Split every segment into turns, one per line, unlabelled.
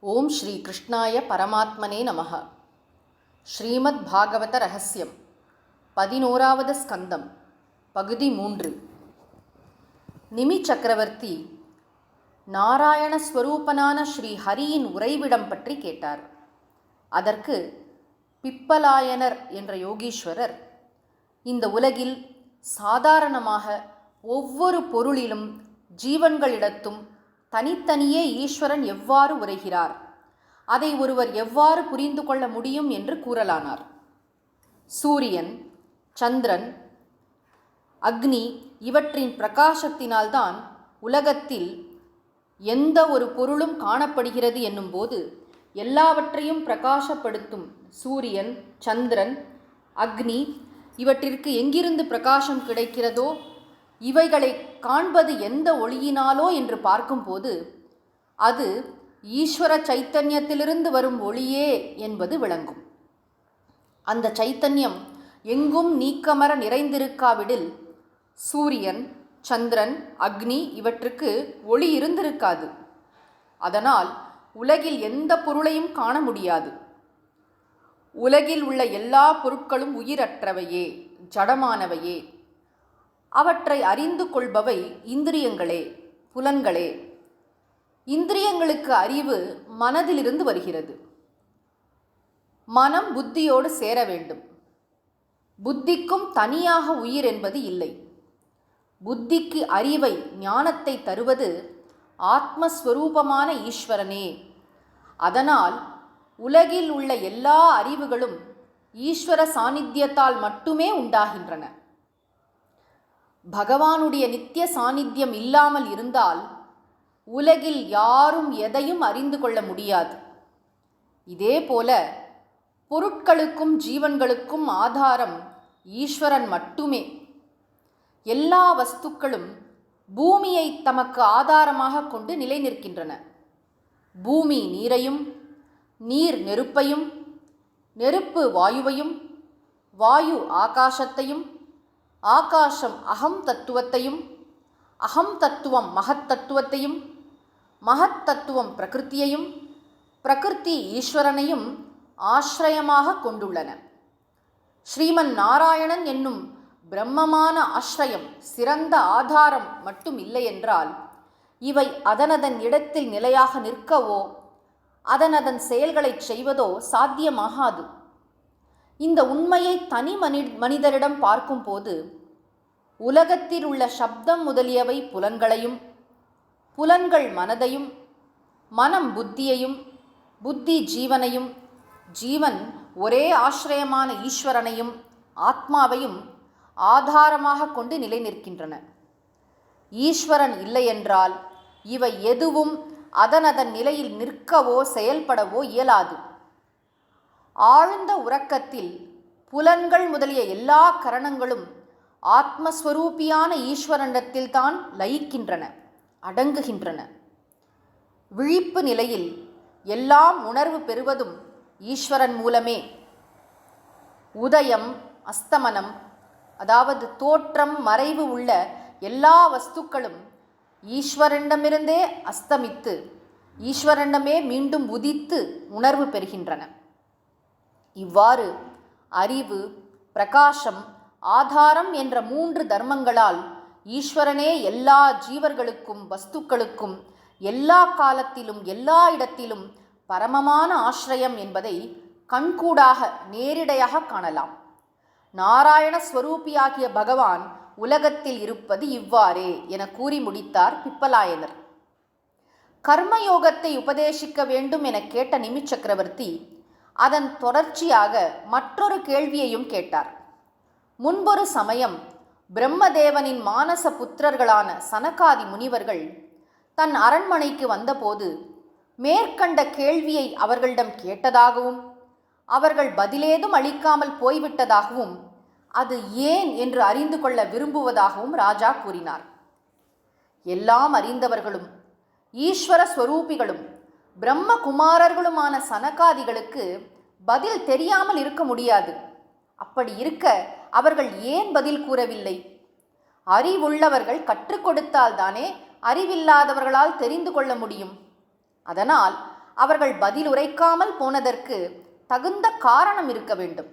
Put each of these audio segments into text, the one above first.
ஓம் ஸ்ரீ கிருஷ்ணாய பரமாத்மனே நமः. ஸ்ரீமத் பாகவத ரகசியம் 11வது ஸ்கந்தம் பகுதி 3. நிமி சக்கரவர்த்தி நாராயண ஸ்வரூபனான ஸ்ரீ ஹரியின் உறைவிடம் பற்றி கேட்டார். அதற்கு பிப்பலாயனர் என்ற யோகீஸ்வரர், இந்த உலகில் சாதாரணமாக ஒவ்வொரு பொருளிலும் ஜீவன்களிடத்தும் தனித்தனியே ஈஸ்வரன் எவ்வாறு உரைகிறார், அதை ஒருவர் எவ்வாறு புரிந்து கொள்ள முடியும் என்று கூறலானார். சூரியன், சந்திரன், அக்னி இவற்றின் பிரகாசத்தினால்தான் உலகத்தில் எந்த ஒரு பொருளும் காணப்படுகிறது என்னும்போது, எல்லாவற்றையும் பிரகாசப்படுத்தும் சூரியன், சந்திரன், அக்னி இவற்றிற்கு எங்கிருந்து பிரகாசம் கிடைக்கிறதோ, இவைகளை காண்பது எந்த ஒளியினாலோ என்று பார்க்கும்போது அது ஈஸ்வர சைத்தன்யத்திலிருந்து வரும் ஒளியே என்பது விளங்கும். அந்த சைத்தன்யம் எங்கும் நீக்கமர நிறைந்திருக்காவிடில் சூரியன், சந்திரன், அக்னி இவற்றுக்கு ஒளி இருந்திருக்காது. அதனால் உலகில் எந்த பொருளையும் காண முடியாது. உலகில் உள்ள எல்லா பொருட்களும் உயிரற்றவையே, ஜடமானவையே. அவற்றை அறிந்து கொள்பவை இந்திரியங்களே, புலன்களே. இந்திரியங்களுக்கு அறிவு மனதிலிருந்து வருகிறது. மனம் புத்தியோடு சேர வேண்டும். புத்திக்கும் தனியாக உயிர் என்பது இல்லை. புத்திக்கு அறிவை, ஞானத்தை தருவது ஆத்மஸ்வரூபமான ஈஸ்வரனே. அதனால் உலகில் உள்ள எல்லா அறிவுகளும் ஈஸ்வர சாநித்தியத்தால் மட்டுமே உண்டாகின்றன. பகவானுடைய நித்திய சாநித்தியம் இல்லாமல் இருந்தால் உலகில் யாரும் எதையும் அறிந்து கொள்ள முடியாது. இதேபோல பொருட்களுக்கும் ஜீவன்களுக்கும் ஆதாரம் ஈஸ்வரன் மட்டுமே. எல்லா வஸ்துக்களும் பூமியை தமக்கு ஆதாரமாக கொண்டு நிலை நிற்கின்றன. பூமி நீரையும், நீர் நெருப்பையும், நெருப்பு வாயுவையும், வாயு ஆகாசத்தையும், ஆகாசம் அகம் தத்துவத்தையும், அகம் தத்துவம் மகத் தத்துவத்தையும், மகத் தத்துவம் பிரகிருத்தியையும், பிரகிருதி ஈஸ்வரனையும் ஆශ්ரயமாக கொண்டுள்ளன. ஸ்ரீமன் நாராயணன் என்னும் பிரம்மமான ஆශ්ரயம், சிறந்த ஆதாரம் மட்டும் இல்லை என்றால் இவை அதனதன் இடத்தில் நிலையாக நிற்கவோ அதனதன் செயல்களை செய்வதோ சாத்தியமாகாது. இந்த உண்மையை தனி மனிதரிடம் பார்க்கும்போது உலகத்தில் உள்ள சப்தம் முதலியவை புலன்களையும், புலன்கள் மனதையும், மனம் புத்தியையும், புத்தி ஜீவனையும், ஜீவன் ஒரே ஆශ්ரயமான ஈஸ்வரனையும் ஆத்மாவையும் ஆதாரமாக கொண்டு நிலை நிற்கின்றன. ஈஸ்வரன் இல்லையென்றால் இவை எதுவும் அதனதன் நிலையில் நிற்கவோ செயல்படவோ இயலாது. ஆழ்ந்த உறக்கத்தில் புலன்கள் முதலிய எல்லா கரணங்களும் ஆத்மஸ்வரூபியான ஈஸ்வரனிடத்தில்தான் லயிக்கின்றன, அடங்குகின்றன. விழிப்பு நிலையில் எல்லாம் உணர்வு பெறுவதும் ஈஸ்வரன் மூலமே. உதயம், அஸ்தமனம், அதாவது தோற்றம், மறைவு உள்ள எல்லா வஸ்துக்களும் ஈஸ்வரனிடமிருந்தே அஸ்தமித்து ஈஸ்வரனிடமே மீண்டும் உதித்து உணர்வு பெறுகின்றன. இவ்வாறு அறிவு, பிரகாசம், ஆதாரம் என்ற 3 தர்மங்களால் ஈஸ்வரனே எல்லா ஜீவர்களுக்கும் வஸ்துக்களுக்கும் எல்லா காலத்திலும் எல்லா இடத்திலும் பரமமான ஆශ්ரயம் என்பதை கண்கூடாக நேரிடையாக காணலாம். நாராயண ஸ்வரூபியாகிய பகவான் உலகத்தில் இருப்பது இவ்வாறே என கூறி முடித்தார் பிப்பலாயனர். கர்மயோகத்தை உபதேசிக்க வேண்டும் என கேட்ட நிமி சக்கரவர்த்தி அதன் தொடர்ச்சியாக மற்றொரு கேள்வியையும் கேட்டார். முன்பொரு சமயம் பிரம்மதேவனின் மானச புத்திரர்களான சனகாதி முனிவர்கள் தன் அரண்மனைக்கு வந்தபோது மேற்கண்ட கேள்வியை அவர்களிடம் கேட்டதாகவும் அவர்கள் பதிலேதும் அளிக்காமல் போய்விட்டதாகவும் அது ஏன் என்று அறிந்து கொள்ள விரும்புவதாகவும் ராஜா கூறினார். எல்லாம் அறிந்தவர்களும் ஈஸ்வர ஸ்வரூபிகளும் பிரம்மகுமாரர்களுமான சனகாதிகளுக்கு பதில் தெரியாமல் இருக்க முடியாது. அப்படி இருக்க அவர்கள் ஏன் பதில் கூறவில்லை? அறிவுள்ளவர்கள் கற்றுக் கொடுத்தால்தானே அறிவில்லாதவர்களால் தெரிந்து கொள்ள முடியும். அதனால் அவர்கள் பதிலுரைக்காமல் போனதற்கு தகுந்த காரணம் இருக்க வேண்டும்.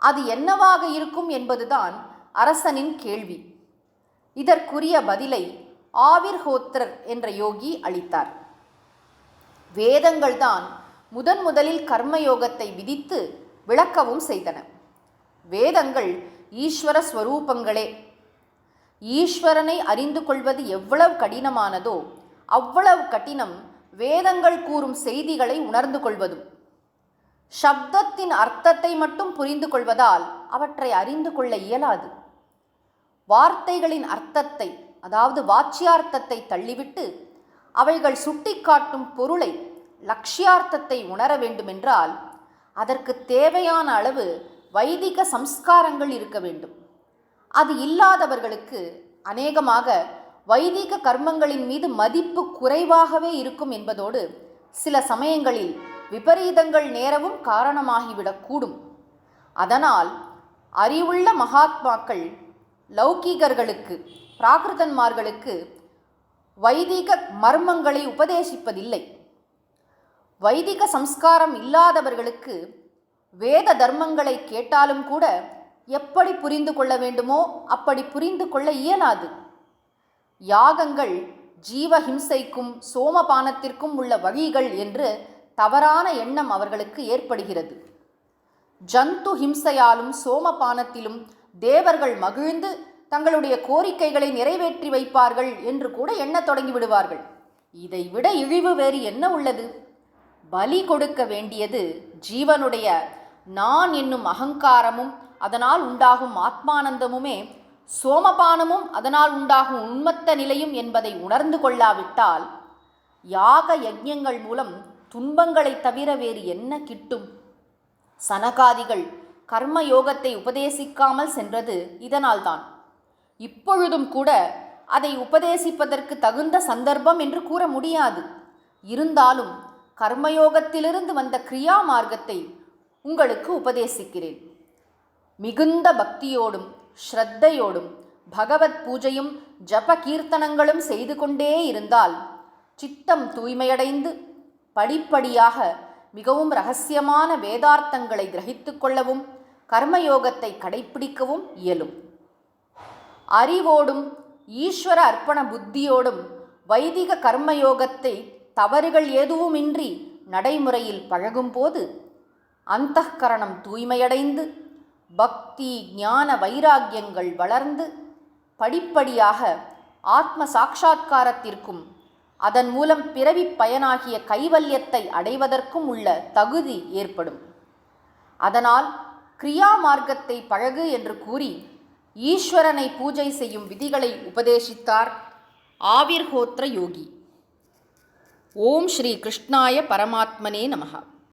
அது என்னவாக இருக்கும் என்பதுதான் அரசனின் கேள்வி. இதற்குரிய பதிலை ஆவிர்ஹோத்ரர் என்ற யோகி அளித்தார். வேதங்கள்தான் முதலில் கர்மயோகத்தை விதித்து விளக்கவும் செய்தன. வேதங்கள் ஈஸ்வர ஸ்வரூபங்களே. ஈஸ்வரனை அறிந்து கொள்வது எவ்வளவு கடினமானதோ அவ்வளவு கடினம் வேதங்கள் கூறும் செய்திகளை உணர்ந்து கொள்வதும். சப்தத்தின் அர்த்தத்தை மட்டும் புரிந்து கொள்வதால் அவற்றை அறிந்து கொள்ள இயலாது. வார்த்தைகளின் அர்த்தத்தை, அதாவது வாச்சியார்த்தத்தை தள்ளிவிட்டு அவைகள் சுட்டிக்காட்டும் பொருளை, லட்சியார்த்தத்தை உணர வேண்டுமென்றால் அதற்கு தேவையான அளவு வைதிக சம்ஸ்காரங்கள் இருக்க வேண்டும். அது இல்லாதவர்களுக்கு அநேகமாக வைதிக கர்மங்களின் மீது மதிப்பு குறைவாகவே இருக்கும் என்பதோடு சில சமயங்களில் விபரீதங்கள் நேரவும் காரணமாகிவிடக்கூடும். அதனால் அறிவுள்ள மகாத்மாக்கள் லௌகீகர்களுக்கு, பிராகிருதன்மார்களுக்கு வைதிக மர்மங்களை உபதேசிப்பதில்லை. வைதிக சம்ஸ்காரம் இல்லாதவர்களுக்கு வேத தர்மங்களை கேட்டாலும் கூட எப்படி புரிந்து கொள்ள வேண்டுமோ அப்படி புரிந்து கொள்ள இயலாது. யாகங்கள் ஜீவஹிம்சைக்கும் சோமபானத்திற்கும் உள்ள வழிகள் என்று தவறான எண்ணம் அவர்களுக்கு ஏற்படுகிறது. ஜந்து ஹிம்சையாலும் சோமபானத்திலும் தேவர்கள் மகிழ்ந்து தங்களுடைய கோரிக்கைகளை நிறைவேற்றி வைப்பார்கள் என்று கூட எண்ணத் தொடங்கிவிடுவார்கள். இதைவிட இழிவு வேறு என்ன உள்ளது? பலி கொடுக்க வேண்டியது ஜீவனுடைய நான் என்னும் அகங்காரமும் அதனால் உண்டாகும் ஆத்மானந்தமுமே சோமபானமும் அதனால் உண்டாகும் உண்மத்த நிலையும் என்பதை உணர்ந்து கொள்ளாவிட்டால் யாக யஜ்ஞங்கள் மூலம் துன்பங்களை தவிர வேறு என்ன கிட்டும்? சனகாதிகள் கர்மயோகத்தை உபதேசிக்காமல் சென்றது இதனால்தான். இப்பொழுதும் கூட அதை உபதேசிப்பதற்கு தகுந்த சந்தர்ப்பம் என்று கூற முடியாது. இருந்தாலும் கர்மயோகத்திலிருந்து வந்த கிரியா மார்க்கத்தை உங்களுக்கு உபதேசிக்கிறேன். மிகுந்த பக்தியோடும் ஸ்ரத்தையோடும் பகவத் பூஜையும் ஜப கீர்த்தனங்களும் செய்து கொண்டே இருந்தால் சித்தம் தூய்மையடைந்து படிப்படியாக மிகவும் இரகசியமான வேதார்த்தங்களை கிரகித்து கொள்ளவும் கர்மயோகத்தை கடைப்பிடிக்கவும் இயலும். அறிவோடும் ஈஸ்வர அர்ப்பண புத்தியோடும் வைதிக கர்மயோகத்தை தவறுகள் எதுவுமின்றி நடைமுறையில் பழகும்போது அந்தఃகரணம் தூய்மையடைந்து பக்தி ஞான வைராக்கியங்கள் வளர்ந்து படிப்படியாக ஆத்ம சாட்சா்காரத்திற்கும் அதன் மூலம் பிறவி பயனாகிய கைவல்யத்தை அடைவதற்கும் உள்ள தகுதி ஏற்படும். அதனால் கிரியா மார்க்கத்தை பழகு என்று கூறி ஈஸ்வரனை பூஜை செய்யும் விதிகளை உபதேசித்தார் ஆவிர்ஹோத்ர யோகி. ஓம் ஸ்ரீ கிருஷ்ணாய பரமாத்மனே நமஹ.